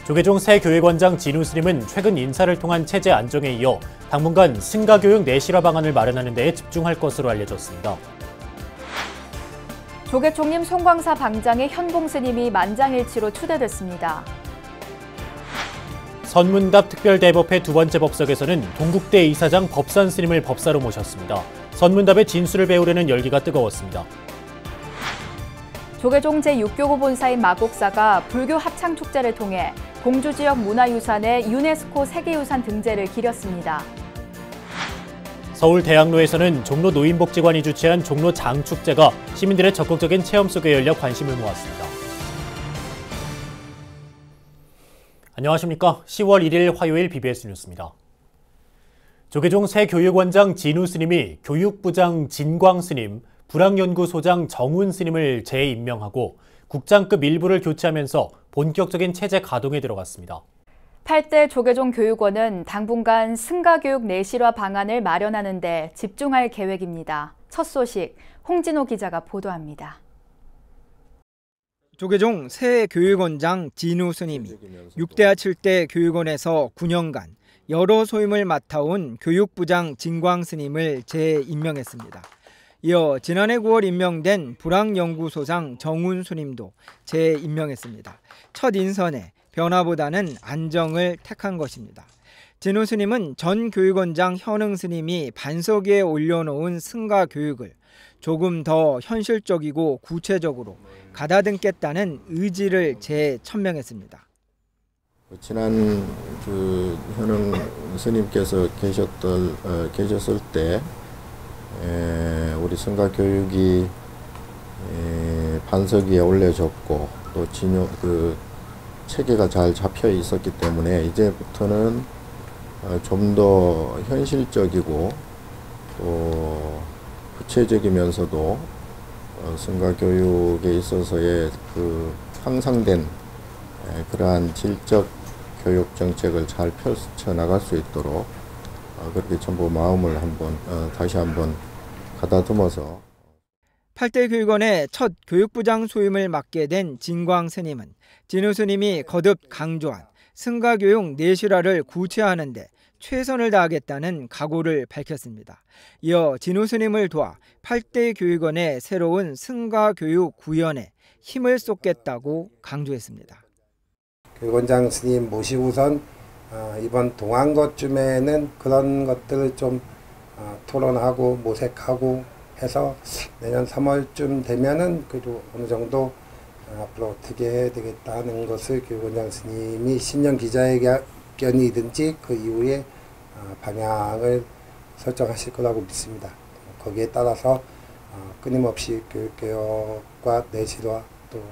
조계종 새 교육원장 진우 스님은 최근 인사를 통한 체제 안정에 이어 당분간 승가교육 내실화 방안을 마련하는 데에 집중할 것으로 알려졌습니다. 조계총림 송광사 방장의 현봉 스님이 만장일치로 추대됐습니다. 선문답 특별대법회 두 번째 법석에서는 동국대 이사장 법산 스님을 법사로 모셨습니다. 선문답의 진수를 배우려는 열기가 뜨거웠습니다. 조계종 제6교구 본사인 마곡사가 불교 합창축제를 통해 공주지역 문화유산의 유네스코 세계유산 등재를 기렸습니다. 서울 대학로에서는 종로 노인복지관이 주최한 종로 장축제가 시민들의 적극적인 체험 속에 열려 관심을 모았습니다. 안녕하십니까. 10월 1일 화요일 BBS 뉴스입니다. 조계종 새 교육원장 진우 스님이 교육부장 진광 스님, 불황연구소장 정운 스님을 재임명하고 국장급 일부를 교체하면서 본격적인 체제 가동에 들어갔습니다. 8대 조계종 교육원은 당분간 승가교육 내실화 방안을 마련하는 데 집중할 계획입니다. 첫 소식, 홍진호 기자가 보도합니다. 조계종 새 교육원장 진우 스님이 6대와 7대 교육원에서 9년간 여러 소임을 맡아온 교육부장 진광 스님을 재임명했습니다. 이어 지난해 9월 임명된 불황연구소장 정운 스님도 재임명했습니다. 첫 인선에 변화보다는 안정을 택한 것입니다. 진우 스님은 전 교육원장 현흥 스님이 반석 위에 올려놓은 승가 교육을 조금 더 현실적이고 구체적으로 가다듬겠다는 의지를 재천명했습니다. 지난 현흥 스님께서 계셨을 때 우리 승가 교육이 반석 위에 올려졌고 또 체계가 잘 잡혀 있었기 때문에 이제부터는 좀 더 현실적이고 또 구체적이면서도 승가 교육에 있어서의 향상된 그러한 질적 교육 정책을 잘 펼쳐 나갈 수 있도록 그렇게 전부 마음을 다시 한번 가다듬어서 8대 교육원의 첫 교육부장 소임을 맡게 된 진광 스님은 진우 스님이 거듭 강조한 승가교육 내실화를 구체화하는 데 최선을 다하겠다는 각오를 밝혔습니다. 이어 진우 스님을 도와 8대 교육원의 새로운 승가교육구현에 힘을 쏟겠다고 강조했습니다. 교육원장 스님 모시고선 이번 동안거쯤에는 그런 것들을 좀 토론하고 모색하고 해서 내년 3월쯤 되면은 그래도 어느 정도 앞으로 어떻게 해야 되겠다는 것을 교육원장 스님이 신년 기자회견이든지 그 이후에 방향을 설정하실 거라고 믿습니다. 거기에 따라서 끊임없이 교육개혁과 내실화 또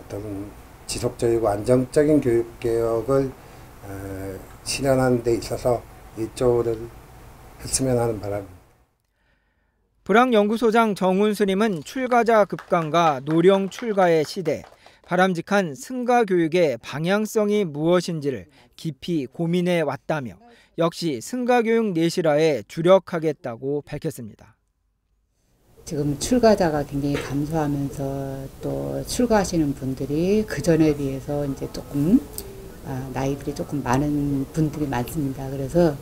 어떤 지속적이고 안정적인 교육개혁을 실현하는 데 있어서 일조를 했으면 하는 바람입니다. 불황연구소장 정운 스님은 출가자 급강과 노령 출가의 시대, 바람직한 승가교육의 방향성이 무엇인지를 깊이 고민해 왔다며 역시 승가교육 내실화에 주력하겠다고 밝혔습니다. 지금 출가자가 굉장히 감소하면서 또 출가하시는 분들이 그전에 비해서 이제 조금 나이들이 조금 많은 분들이 많습니다. 그래서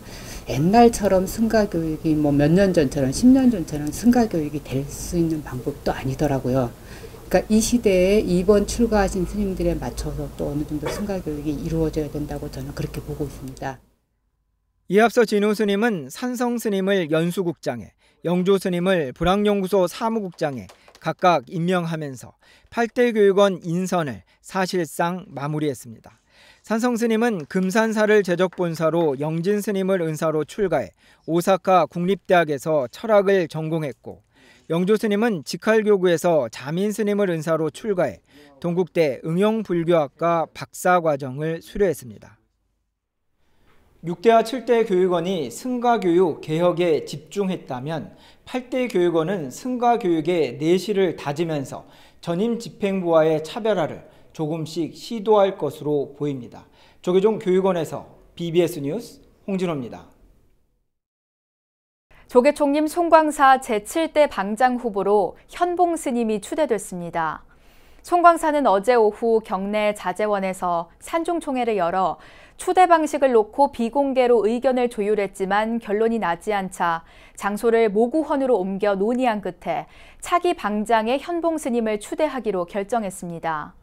옛날처럼 승가교육이 몇 년 전처럼 10년 전처럼 승가교육이 될 수 있는 방법도 아니더라고요. 그러니까 이 시대에 이번 출가하신 스님들에 맞춰서 또 어느 정도 승가교육이 이루어져야 된다고 저는 그렇게 보고 있습니다. 이에 앞서 진우 스님은 산성 스님을 연수국장에, 영조 스님을 불황연구소 사무국장에 각각 임명하면서 8대 교육원 인선을 사실상 마무리했습니다. 산성 스님은 금산사를 제적본사로 영진 스님을 은사로 출가해 오사카 국립대학에서 철학을 전공했고 영조 스님은 직할교구에서 자민 스님을 은사로 출가해 동국대 응용불교학과 박사과정을 수료했습니다. 6대와 7대 교육원이 승가교육 개혁에 집중했다면 8대 교육원은 승가교육의 내실을 다지면서 전임 집행부와의 차별화를 조금씩 시도할 것으로 보입니다. 조계종 교육원에서 BBS 뉴스 홍진호입니다. 조계총림 송광사 제7대 방장 후보로 현봉 스님이 추대됐습니다. 송광사는 어제 오후 경내 자재원에서 산중총회를 열어 추대 방식을 놓고 비공개로 의견을 조율했지만 결론이 나지 않자 장소를 모구헌으로 옮겨 논의한 끝에 차기 방장의 현봉 스님을 추대하기로 결정했습니다.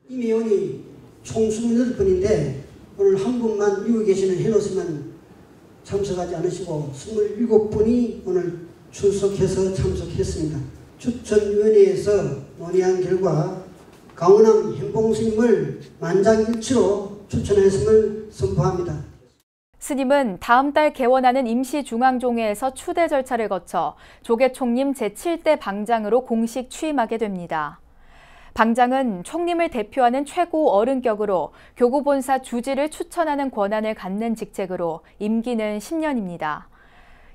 이 미원이 총 28분인데 오늘 한 분만 여기 계시는 해놓으시면 참석하지 않으시고 27분이 오늘 출석해서 참석했습니다. 추천위원회에서 논의한 결과 강원남 현봉 스님을 만장일치로 추천했음을 선포합니다. 스님은 다음 달 개원하는 임시중앙종회에서 추대 절차를 거쳐 조계총림 제7대 방장으로 공식 취임하게 됩니다. 방장은 총림을 대표하는 최고 어른격으로 교구본사 주지를 추천하는 권한을 갖는 직책으로 임기는 10년입니다.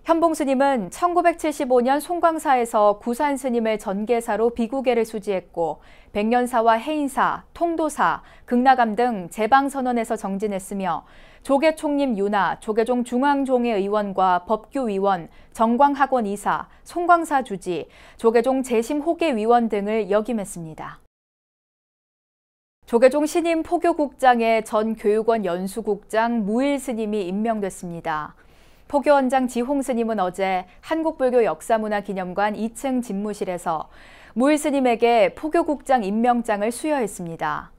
현봉 스님은 1975년 송광사에서 구산 스님을 전계사로 비구계를 수지했고 백년사와 해인사, 통도사, 극락암 등 제방선원에서 정진했으며 조계총림 윤하, 조계종 중앙종회 의원과 법규위원, 정광학원 이사, 송광사 주지, 조계종 재심호계위원 등을 역임했습니다. 조계종 신임 포교국장에 전 교육원 연수국장 무일 스님이 임명됐습니다. 포교원장 지홍 스님은 어제 한국불교 역사문화기념관 2층 집무실에서 무일 스님에게 포교국장 임명장을 수여했습니다.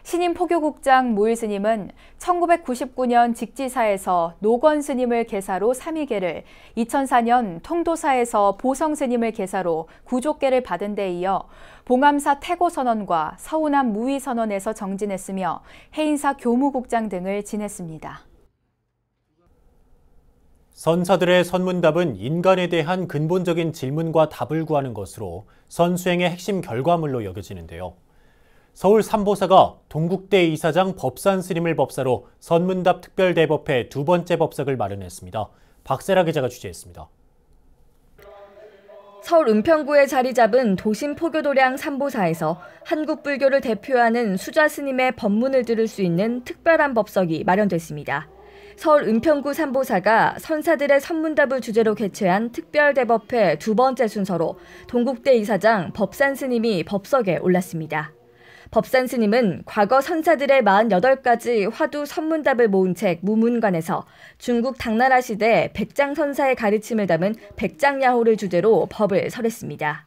신임 포교국장 무일 스님은 1999년 직지사에서 노건 스님을 계사로 3위계를, 2004년 통도사에서 보성 스님을 계사로 구족계를 받은 데 이어 봉암사 태고선원과 서운암 무의선원에서 정진했으며 해인사 교무국장 등을 지냈습니다. 선사들의 선문답은 인간에 대한 근본적인 질문과 답을 구하는 것으로 선수행의 핵심 결과물로 여겨지는데요. 서울 삼보사가 동국대 이사장 법산 스님을 법사로 선문답 특별대법회 두 번째 법석을 마련했습니다. 박세라 기자가 취재했습니다. 서울 은평구에 자리 잡은 도심 포교도량 삼보사에서 한국 불교를 대표하는 수좌 스님의 법문을 들을 수 있는 특별한 법석이 마련됐습니다. 서울 은평구 삼보사가 선사들의 선문답을 주제로 개최한 특별대법회 두 번째 순서로 동국대 이사장 법산 스님이 법석에 올랐습니다. 법산 스님은 과거 선사들의 48가지 화두 선문답을 모은 책 무문관에서 중국 당나라 시대 백장 선사의 가르침을 담은 백장야호를 주제로 법을 설했습니다.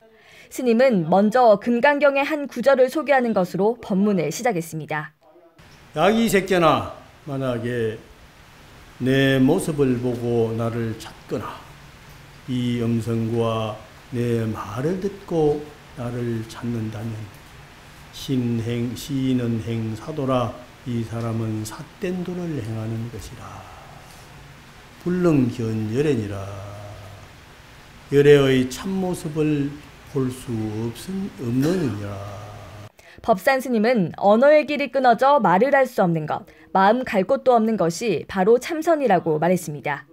스님은 먼저 금강경의 한 구절을 소개하는 것으로 법문을 시작했습니다. 야기 새끼나 만약에 내 모습을 보고 나를 찾거나 이 음성과 내 말을 듣고 나를 찾는다면 시인은 행사도라 이 사람은 삿된 도를 행하는 것이라. 불능견열애니라. 열애의 참모습을 볼 수 없느니라. 법산 스님은 언어의 길이 끊어져 말을 할 수 없는 것, 마음 갈 곳도 없는 것이 바로 참선이라고 말했습니다.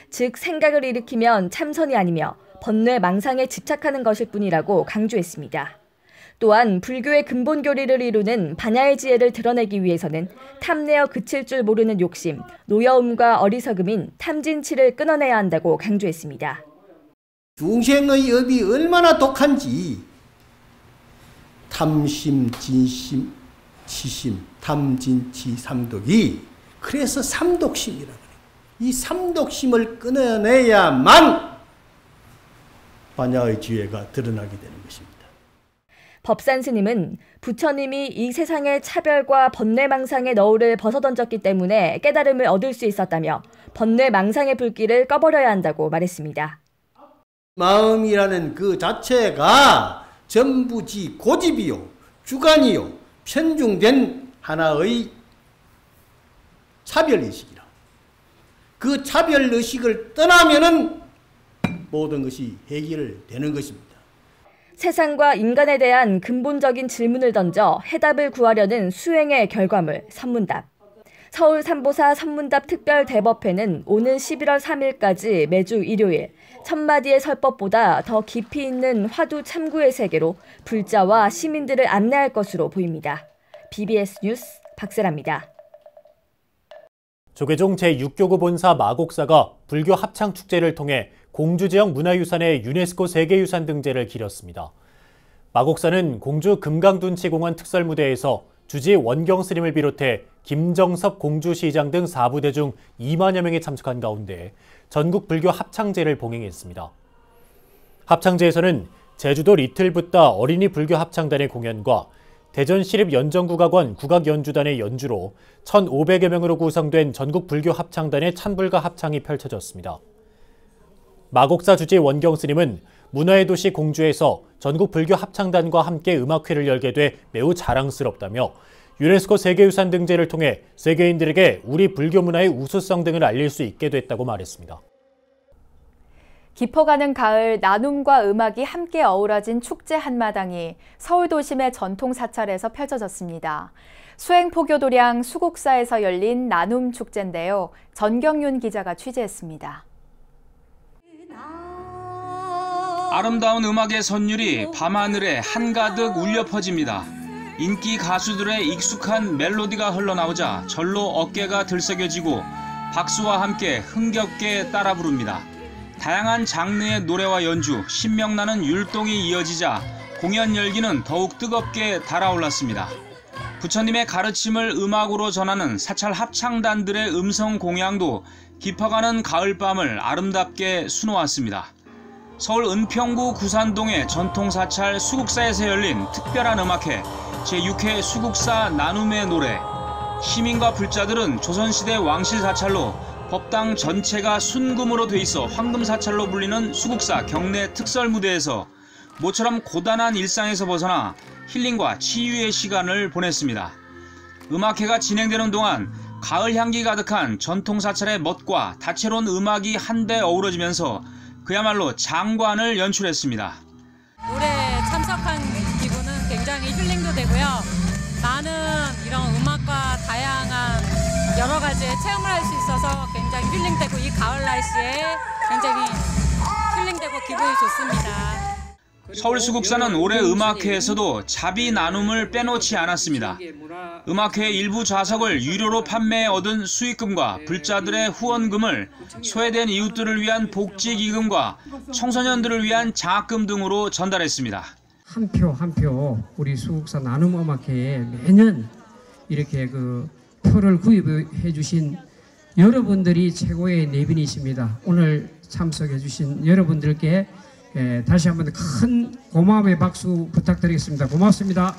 즉 생각을 일으키면 참선이 아니며 번뇌 망상에 집착하는 것일 뿐이라고 강조했습니다. 또한 불교의 근본 교리를 이루는 반야의 지혜를 드러내기 위해서는 탐내어 그칠 줄 모르는 욕심, 노여움과 어리석음인 탐진치를 끊어내야 한다고 강조했습니다. 중생의 업이 얼마나 독한지 탐심, 진심, 치심, 탐진치, 삼독이 그래서 삼독심이라고 해요. 이 삼독심을 끊어내야만 반야의 지혜가 드러나게 되는 것입니다. 법산 스님은 부처님이 이 세상의 차별과 번뇌망상의 너울을 벗어던졌기 때문에 깨달음을 얻을 수 있었다며 번뇌망상의 불길을 꺼버려야 한다고 말했습니다. 마음이라는 그 자체가 전부지 고집이요, 주관이요, 편중된 하나의 차별의식이라. 그 차별의식을 떠나면은 모든 것이 해결되는 것입니다. 세상과 인간에 대한 근본적인 질문을 던져 해답을 구하려는 수행의 결과물, 선문답. 서울 삼보사 선문답 특별대법회는 오는 11월 3일까지 매주 일요일 1000마디의 설법보다 더 깊이 있는 화두 참구의 세계로 불자와 시민들을 안내할 것으로 보입니다. BBS 뉴스 박세라입니다. 조계종 제6교구 본사 마곡사가 불교 합창축제를 통해 공주지역 문화유산의 유네스코 세계유산 등재를 기렸습니다. 마곡사는 공주 금강둔치공원 특설무대에서 주지 원경 스님을 비롯해 김정섭 공주시장 등 4부대 중 2만여 명이 참석한 가운데 전국 불교 합창제를 봉행했습니다. 합창제에서는 제주도 리틀붓다 어린이 불교 합창단의 공연과 대전시립연정국악원 국악연주단의 연주로 1,500여 명으로 구성된 전국 불교 합창단의 찬불가 합창이 펼쳐졌습니다. 마곡사 주지 원경 스님은 문화의 도시 공주에서 전국 불교 합창단과 함께 음악회를 열게 돼 매우 자랑스럽다며 유네스코 세계유산 등재를 통해 세계인들에게 우리 불교 문화의 우수성 등을 알릴 수 있게 됐다고 말했습니다. 깊어가는 가을, 나눔과 음악이 함께 어우러진 축제 한마당이 서울 도심의 전통 사찰에서 펼쳐졌습니다. 수행포교도량 수국사에서 열린 나눔 축제인데요. 전경윤 기자가 취재했습니다. 아름다운 음악의 선율이 밤하늘에 한가득 울려 퍼집니다. 인기 가수들의 익숙한 멜로디가 흘러나오자 절로 어깨가 들썩여지고 박수와 함께 흥겹게 따라 부릅니다. 다양한 장르의 노래와 연주, 신명나는 율동이 이어지자 공연 열기는 더욱 뜨겁게 달아올랐습니다. 부처님의 가르침을 음악으로 전하는 사찰 합창단들의 음성 공양도 깊어가는 가을밤을 아름답게 수놓았습니다. 서울 은평구 구산동의 전통사찰 수국사에서 열린 특별한 음악회 제6회 수국사 나눔의 노래. 시민과 불자들은 조선시대 왕실사찰로 법당 전체가 순금으로 돼 있어 황금사찰로 불리는 수국사 경내 특설무대에서 모처럼 고단한 일상에서 벗어나 힐링과 치유의 시간을 보냈습니다. 음악회가 진행되는 동안 가을 향기 가득한 전통사찰의 멋과 다채로운 음악이 한데 어우러지면서 그야말로 장관을 연출했습니다. 노래 참석한 기분은 굉장히 힐링도 되고요. 많은 이런 음악과 다양한 여러 가지의 체험을 할 수 있어서 굉장히 힐링되고 이 가을 날씨에 굉장히 힐링되고 기분이 좋습니다. 서울 수국사는 올해 음악회에서도 자비 나눔을 빼놓지 않았습니다. 음악회 일부 좌석을 유료로 판매해 얻은 수익금과 불자들의 후원금을 소외된 이웃들을 위한 복지기금과 청소년들을 위한 장학금 등으로 전달했습니다. 한 표 한 표 우리 수국사 나눔 음악회에 매년 이렇게 표를 구입해 주신 여러분들이 최고의 내빈이십니다. 오늘 참석해 주신 여러분들께 다시 한번 큰 고마움의 박수 부탁드리겠습니다. 고맙습니다.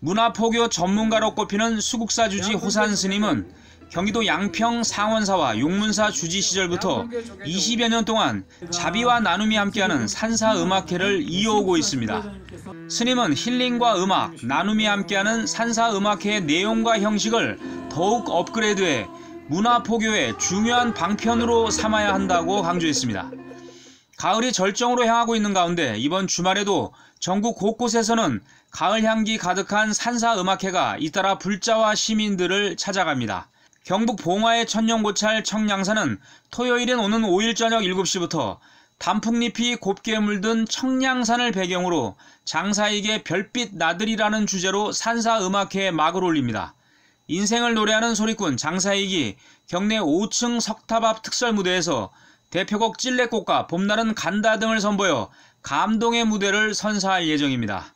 문화포교 전문가로 꼽히는 수국사 주지 호산 스님은 경기도 양평 상원사와 용문사 주지 시절부터 20여 년 동안 자비와 나눔이 함께하는 산사 음악회를 이어오고 있습니다. 스님은 힐링과 음악, 나눔이 함께하는 산사 음악회의 내용과 형식을 더욱 업그레이드해 문화포교의 중요한 방편으로 삼아야 한다고 강조했습니다. 가을이 절정으로 향하고 있는 가운데 이번 주말에도 전국 곳곳에서는 가을 향기 가득한 산사 음악회가 잇따라 불자와 시민들을 찾아갑니다. 경북 봉화의 천년고찰 청량산은 토요일인 오는 5일 저녁 7시부터 단풍잎이 곱게 물든 청량산을 배경으로 장사익의 별빛 나들이라는 주제로 산사 음악회에 막을 올립니다. 인생을 노래하는 소리꾼 장사익이 경내 5층 석탑 앞 특설무대에서 대표곡 찔레꽃과 봄날은 간다 등을 선보여 감동의 무대를 선사할 예정입니다.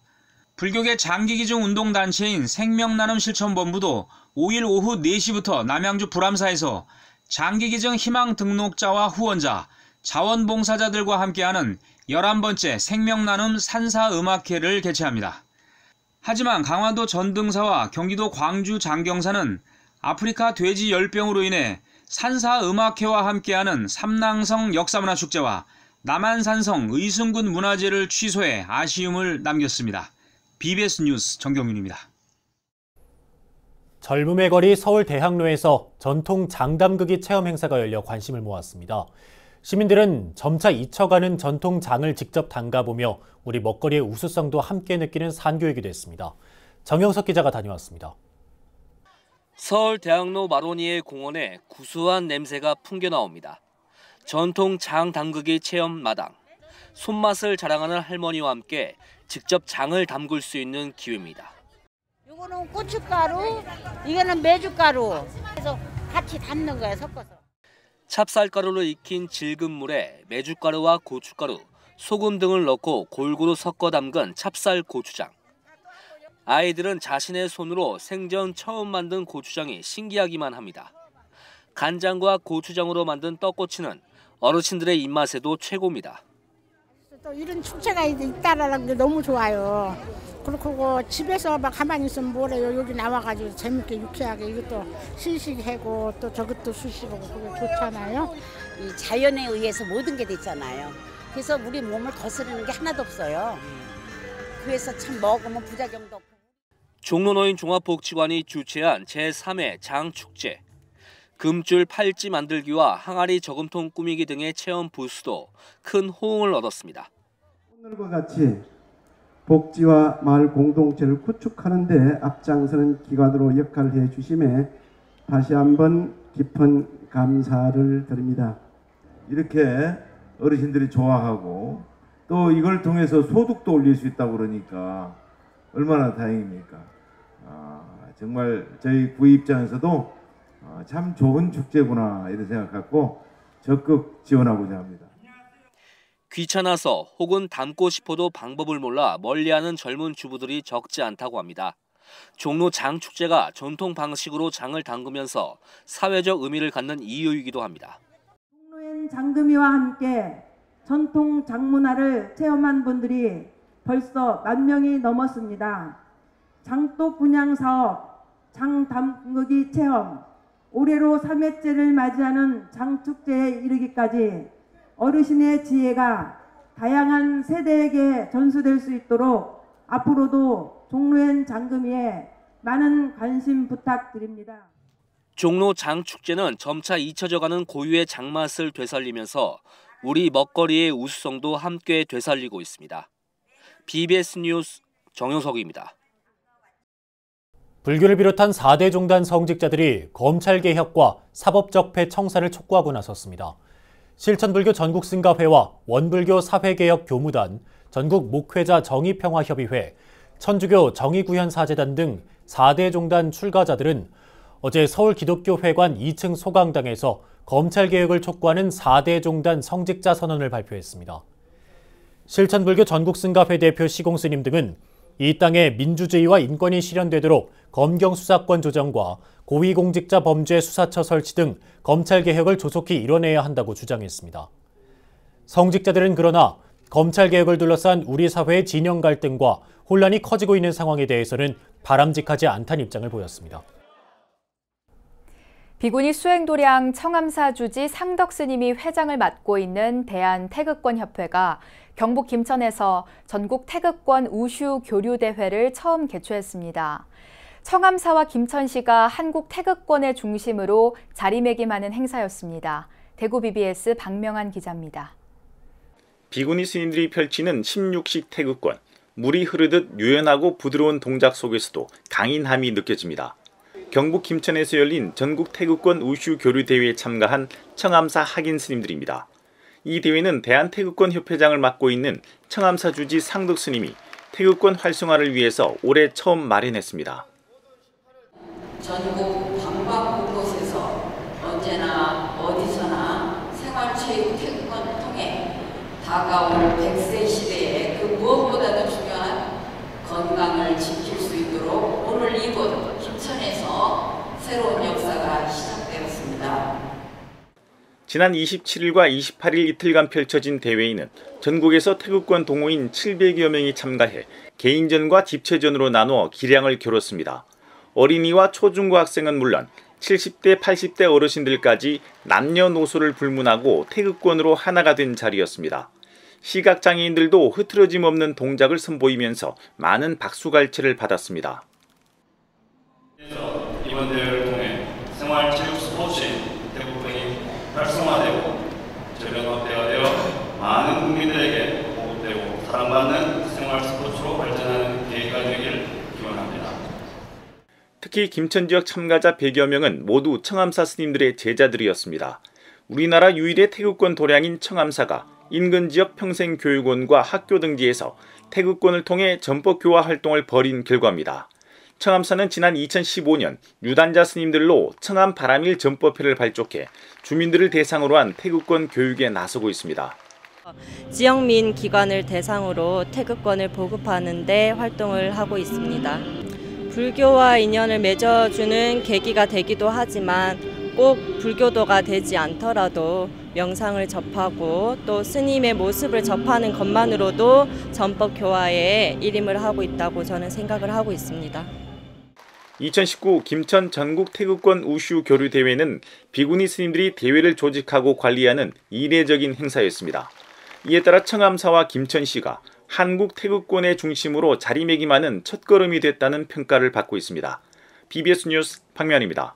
불교계 장기기중 운동단체인 생명나눔 실천본부도 5일 오후 4시부터 남양주 불암사에서 장기기증 희망 등록자와 후원자, 자원봉사자들과 함께하는 11번째 생명나눔 산사음악회를 개최합니다. 하지만 강화도 전등사와 경기도 광주 장경사는 아프리카 돼지 열병으로 인해 산사음악회와 함께하는 삼낭성 역사문화축제와 남한산성 의순군 문화제를 취소해 아쉬움을 남겼습니다. BBS 뉴스 정경윤입니다. 젊음의 거리 서울 대학로에서 전통 장담극이 체험 행사가 열려 관심을 모았습니다. 시민들은 점차 잊혀가는 전통 장을 직접 담가보며 우리 먹거리의 우수성도 함께 느끼는 산교육이 됐습니다. 정영석 기자가 다녀왔습니다. 서울 대학로 마로니에 공원에 구수한 냄새가 풍겨나옵니다. 전통 장 담그기 체험 마당. 손맛을 자랑하는 할머니와 함께 직접 장을 담글 수 있는 기회입니다. 이거는 고춧가루, 이거는 메주가루. 그래서 같이 담는 거예요, 섞어서. 찹쌀가루를 익힌 질긴 물에 메주가루와 고춧가루, 소금 등을 넣고 골고루 섞어 담근 찹쌀 고추장. 아이들은 자신의 손으로 생전 처음 만든 고추장이 신기하기만 합니다. 간장과 고추장으로 만든 떡꼬치는 어르신들의 입맛에도 최고입니다. 또 이런 축제가 있다라는 게 너무 좋아요. 그렇고 집에서 막 가만히 있으면 뭐래요. 여기 나와가지고 재밌게 유쾌하게 이것도 시식하고 또 저것도 수시고 그게 좋잖아요. 이 자연에 의해서 모든 게 됐잖아요. 그래서 우리 몸을 거스르는 게 하나도 없어요. 그래서 참 먹으면 부작용도 없고. 종로노인 종합복지관이 주최한 제3회 장축제. 금줄 팔찌 만들기와 항아리 저금통 꾸미기 등의 체험 부스도 큰 호응을 얻었습니다. 오늘과 같이 복지와 마을 공동체를 구축하는 데 앞장서는 기관으로 역할을 해주심에 다시 한번 깊은 감사를 드립니다. 이렇게 어르신들이 좋아하고 또 이걸 통해서 소득도 올릴 수 있다고 그러니까 얼마나 다행입니까? 정말 저희 구의 입장에서도 참 좋은 축제구나 이런 생각 갖고 적극 지원하고자 합니다. 귀찮아서 혹은 닮고 싶어도 방법을 몰라 멀리하는 젊은 주부들이 적지 않다고 합니다. 종로 장축제가 전통 방식으로 장을 담그면서 사회적 의미를 갖는 이유이기도 합니다. 종로엔 장금이와 함께 전통 장문화를 체험한 분들이 벌써 10,000명이 넘었습니다. 장독 분양 사업, 장 담그기 체험, 올해로 3회째를 맞이하는 장축제에 이르기까지 어르신의 지혜가 다양한 세대에게 전수될 수 있도록 앞으로도 종로엔 장금이에 많은 관심 부탁드립니다. 종로 장축제는 점차 잊혀져가는 고유의 장맛을 되살리면서 우리 먹거리의 우수성도 함께 되살리고 있습니다. BBS 뉴스 정효석입니다. 불교를 비롯한 4대 종단 성직자들이 검찰개혁과 사법적폐 청산을 촉구하고 나섰습니다. 실천불교 전국승가회와 원불교 사회개혁 교무단, 전국 목회자 정의평화협의회, 천주교 정의구현사재단 등 4대 종단 출가자들은 어제 서울기독교회관 2층 소강당에서 검찰개혁을 촉구하는 4대 종단 성직자 선언을 발표했습니다. 실천불교 전국승가회 대표 시공스님 등은 이 땅에 민주주의와 인권이 실현되도록 검경수사권 조정과 고위공직자 범죄 수사처 설치 등 검찰개혁을 조속히 이뤄내야 한다고 주장했습니다. 성직자들은 그러나 검찰개혁을 둘러싼 우리 사회의 진영 갈등과 혼란이 커지고 있는 상황에 대해서는 바람직하지 않다는 입장을 보였습니다. 비구니 수행도량 청암사 주지 상덕 스님이 회장을 맡고 있는 대한태극권협회가 경북 김천에서 전국 태극권 우슈 교류대회를 처음 개최했습니다. 청암사와 김천시가 한국 태극권의 중심으로 자리매김하는 행사였습니다. 대구 BBS 박명한 기자입니다. 비구니 스님들이 펼치는 16식 태극권, 물이 흐르듯 유연하고 부드러운 동작 속에서도 강인함이 느껴집니다. 경북 김천에서 열린 전국 태극권 우슈 교류 대회에 참가한 청암사 학인 스님들입니다. 이 대회는 대한태극권협회장을 맡고 있는 청암사 주지 상덕 스님이 태극권 활성화를 위해서 올해 처음 마련했습니다. 전국 방방 곳곳에서 언제나 어디서나 생활체육 태극권을 통해 다가올 100세 시대에 그 무엇보다도 중요한 건강을 지킬 수 있도록 오늘 이곳 김천에서 새로운 역사가 시작되었습니다. 지난 27일과 28일 이틀간 펼쳐진 대회에는 전국에서 태극권 동호인 700여 명이 참가해 개인전과 집체전으로 나누어 기량을 겨뤘습니다. 어린이와 초중고학생은 물론 70대, 80대 어르신들까지 남녀노소를 불문하고 태극권으로 하나가 된 자리였습니다. 시각장애인들도 흐트러짐 없는 동작을 선보이면서 많은 박수갈채를 받았습니다. 이번 대회를 통해 생활체육 스포츠인 태극권이 활성화되고 전력업대가 되어 많은 국민들에게 보급되고 사랑받는 생활 스포츠로 발전하는 계기가 되길 기원합니다. 특히 김천 지역 참가자 100여 명은 모두 청암사 스님들의 제자들이었습니다. 우리나라 유일의 태극권 도량인 청암사가 인근 지역 평생교육원과 학교 등지에서 태극권을 통해 전법교화 활동을 벌인 결과입니다. 청암사는 지난 2015년 유단자 스님들로 청암 바람일 전법회를 발족해 주민들을 대상으로 한 태극권 교육에 나서고 있습니다. 지역민 기관을 대상으로 태극권을 보급하는 데 활동을 하고 있습니다. 불교와 인연을 맺어주는 계기가 되기도 하지만 꼭 불교도가 되지 않더라도 명상을 접하고 또 스님의 모습을 접하는 것만으로도 전법 교화에 일임을 하고 있다고 저는 생각을 하고 있습니다. 2019 김천 전국 태극권 우슈 교류 대회는 비구니 스님들이 대회를 조직하고 관리하는 이례적인 행사였습니다. 이에 따라 청암사와 김천시가 한국 태극권의 중심으로 자리매김하는 첫걸음이 됐다는 평가를 받고 있습니다. BBS 뉴스 박면입니다.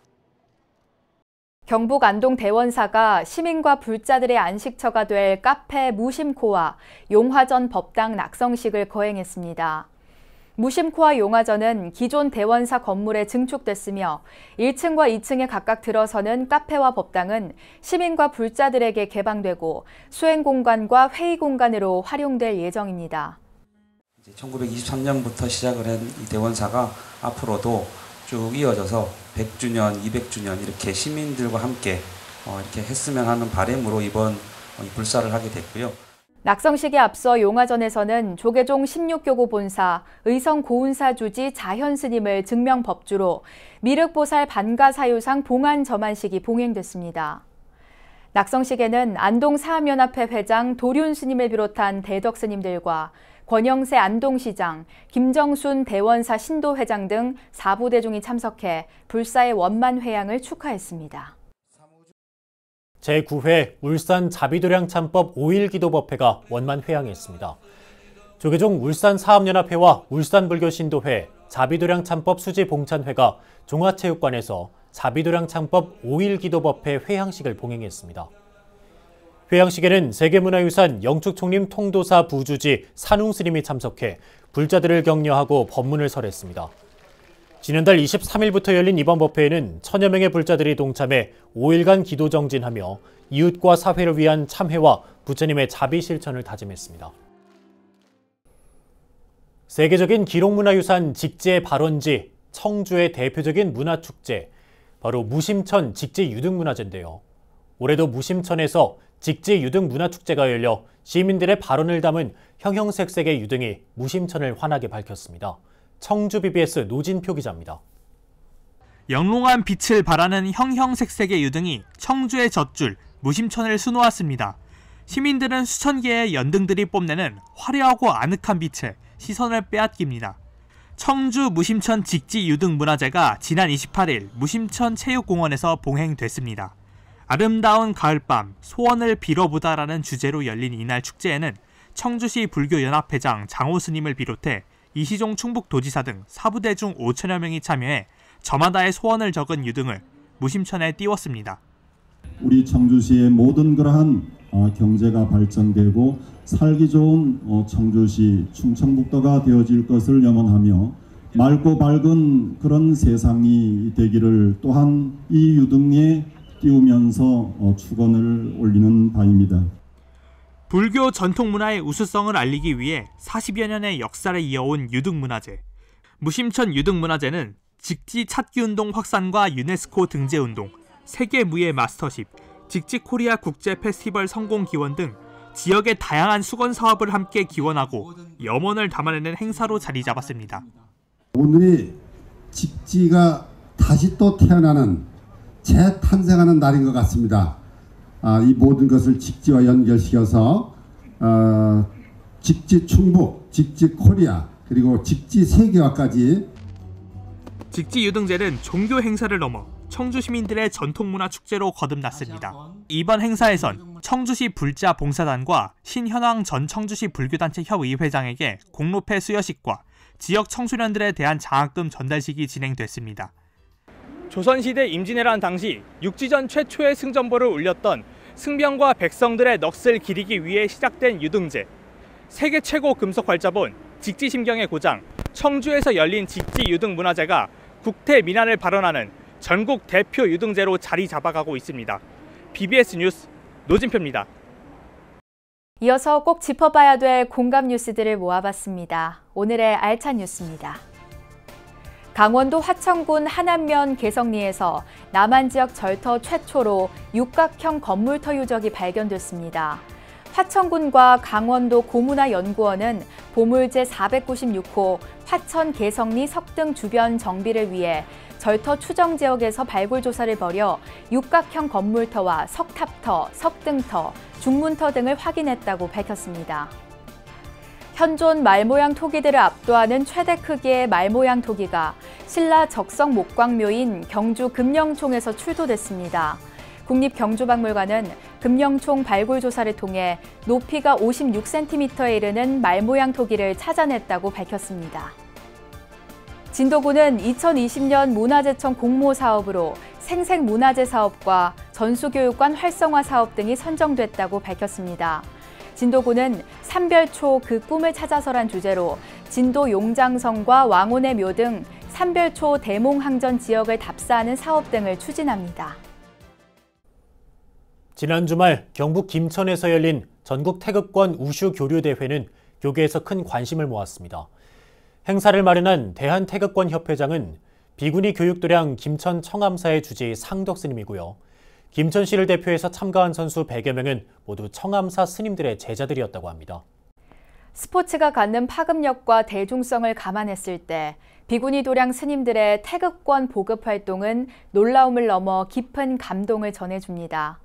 경북 안동 대원사가 시민과 불자들의 안식처가 될 카페 무심코와 용화전 법당 낙성식을 거행했습니다. 무심코와 용화전은 기존 대원사 건물에 증축됐으며 1층과 2층에 각각 들어서는 카페와 법당은 시민과 불자들에게 개방되고 수행 공간과 회의 공간으로 활용될 예정입니다. 1923년부터 시작을 한 이 대원사가 앞으로도 쭉 이어져서 100주년, 200주년 이렇게 시민들과 함께 이렇게 했으면 하는 바람으로 이번 불사를 하게 됐고요. 낙성식에 앞서 용화전에서는 조계종 16교구 본사, 의성 고운사 주지 자현 스님을 증명 법주로 미륵보살 반가사유상 봉안 점안식이 봉행됐습니다. 낙성식에는 안동 사암연합회 회장 도륜 스님을 비롯한 대덕 스님들과 권영세 안동시장, 김정순 대원사 신도회장 등 4부대중이 참석해 불사의 원만회양을 축하했습니다. 제9회 울산 자비도량 참법 5.1 기도법회가 원만회양했습니다. 조계종 울산사암연합회와 울산불교신도회, 자비도량 참법 수지봉찬회가 종화체육관에서 자비도량 참법 5.1 기도법회 회양식을 봉행했습니다. 회양식에는 세계문화유산 영축총림 통도사 부주지 산웅스님이 참석해 불자들을 격려하고 법문을 설했습니다. 지난달 23일부터 열린 이번 법회에는 1000여 명의 불자들이 동참해 5일간 기도 정진하며 이웃과 사회를 위한 참회와 부처님의 자비 실천을 다짐했습니다. 세계적인 기록문화유산 직제 발원지 청주의 대표적인 문화축제, 바로 무심천 직제유등문화제인데요. 올해도 무심천에서 직제유등문화축제가 열려 시민들의 발언을 담은 형형색색의 유등이 무심천을 환하게 밝혔습니다. 청주 BBS 노진표 기자입니다. 영롱한 빛을 발하는 형형색색의 유등이 청주의 젖줄 무심천을 수놓았습니다. 시민들은 수천 개의 연등들이 뽐내는 화려하고 아늑한 빛에 시선을 빼앗깁니다. 청주 무심천 직지유등문화제가 지난 28일 무심천 체육공원에서 봉행됐습니다. 아름다운 가을밤, 소원을 빌어보다라는 주제로 열린 이날 축제에는 청주시 불교연합회장 장호 스님을 비롯해 이시종 충북도지사 등 4부대중 5천여 명이 참여해 저마다의 소원을 적은 유등을 무심천에 띄웠습니다. 우리 청주시의 모든 그러한 경제가 발전되고 살기 좋은 청주시 충청북도가 되어질 것을 염원하며 맑고 밝은 그런 세상이 되기를 또한 이 유등에 띄우면서 축원을 올리는 바입니다. 불교 전통문화의 우수성을 알리기 위해 40여 년의 역사를 이어온 유등문화제. 무심천 유등문화제는 직지 찾기운동 확산과 유네스코 등재운동, 세계무예 마스터십, 직지코리아 국제 페스티벌 성공 기원 등 지역의 다양한 수건 사업을 함께 기원하고 염원을 담아내는 행사로 자리 잡았습니다. 오늘이 직지가 다시 또 태어나는 재탄생하는 날인 것 같습니다. 이 모든 것을 직지와 연결시켜서 직지 충북, 직지 코리아, 그리고 직지 세계화까지. 직지 유등제는 종교 행사를 넘어 청주 시민들의 전통문화 축제로 거듭났습니다. 이번 행사에선 청주시 불자 봉사단과 신현황 전 청주시 불교단체 협의회장에게 공로패 수여식과 지역 청소년들에 대한 장학금 전달식이 진행됐습니다. 조선시대 임진왜란 당시 육지전 최초의 승전보를 울렸던 승병과 백성들의 넋을 기리기 위해 시작된 유등제. 세계 최고 금속 활자본 직지심경의 고장 청주에서 열린 직지유등문화제가 국태 민안을 발언하는 전국 대표 유등제로 자리 잡아가고 있습니다. BBS 뉴스 노진표입니다. 이어서 꼭 짚어봐야 될 공감 뉴스들을 모아봤습니다. 오늘의 알찬 뉴스입니다. 강원도 화천군 한안면 개성리에서 남한 지역 절터 최초로 육각형 건물터 유적이 발견됐습니다. 화천군과 강원도 고문화연구원은 보물 제496호 화천 개성리 석등 주변 정비를 위해 절터 추정 지역에서 발굴 조사를 벌여 육각형 건물터와 석탑터, 석등터, 중문터 등을 확인했다고 밝혔습니다. 현존 말 모양 토기들을 압도하는 최대 크기의 말 모양 토기가 신라 적성 목광묘인 경주 금령총에서 출토됐습니다. 국립경주박물관은 금령총 발굴 조사를 통해 높이가 56cm에 이르는 말 모양 토기를 찾아냈다고 밝혔습니다. 진도군은 2020년 문화재청 공모 사업으로 생생문화재 사업과 전수교육관 활성화 사업 등이 선정됐다고 밝혔습니다. 진도군은 삼별초 그 꿈을 찾아서란 주제로 진도 용장성과 왕혼의 묘 등 삼별초 대몽항전 지역을 답사하는 사업 등을 추진합니다. 지난 주말 경북 김천에서 열린 전국 태극권 우슈 교류 대회는 교계에서 큰 관심을 모았습니다. 행사를 마련한 대한태극권협회장은 비구니 교육도량 김천 청암사의 주지 상덕 스님이고요. 김천시를 대표해서 참가한 선수 100여 명은 모두 청암사 스님들의 제자들이었다고 합니다. 스포츠가 갖는 파급력과 대중성을 감안했을 때 비구니 도량 스님들의 태극권 보급 활동은 놀라움을 넘어 깊은 감동을 전해줍니다.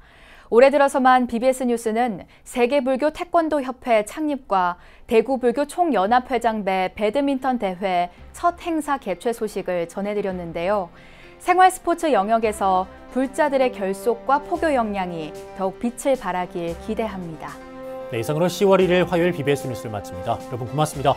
올해 들어서만 BBS 뉴스는 세계불교 태권도 협회 창립과 대구불교 총연합회장배 배드민턴 대회 첫 행사 개최 소식을 전해드렸는데요. 생활 스포츠 영역에서 불자들의 결속과 포교 역량이 더욱 빛을 발하길 기대합니다. 네, 이상으로 10월 1일 화요일 BBS 뉴스를 마칩니다. 여러분 고맙습니다.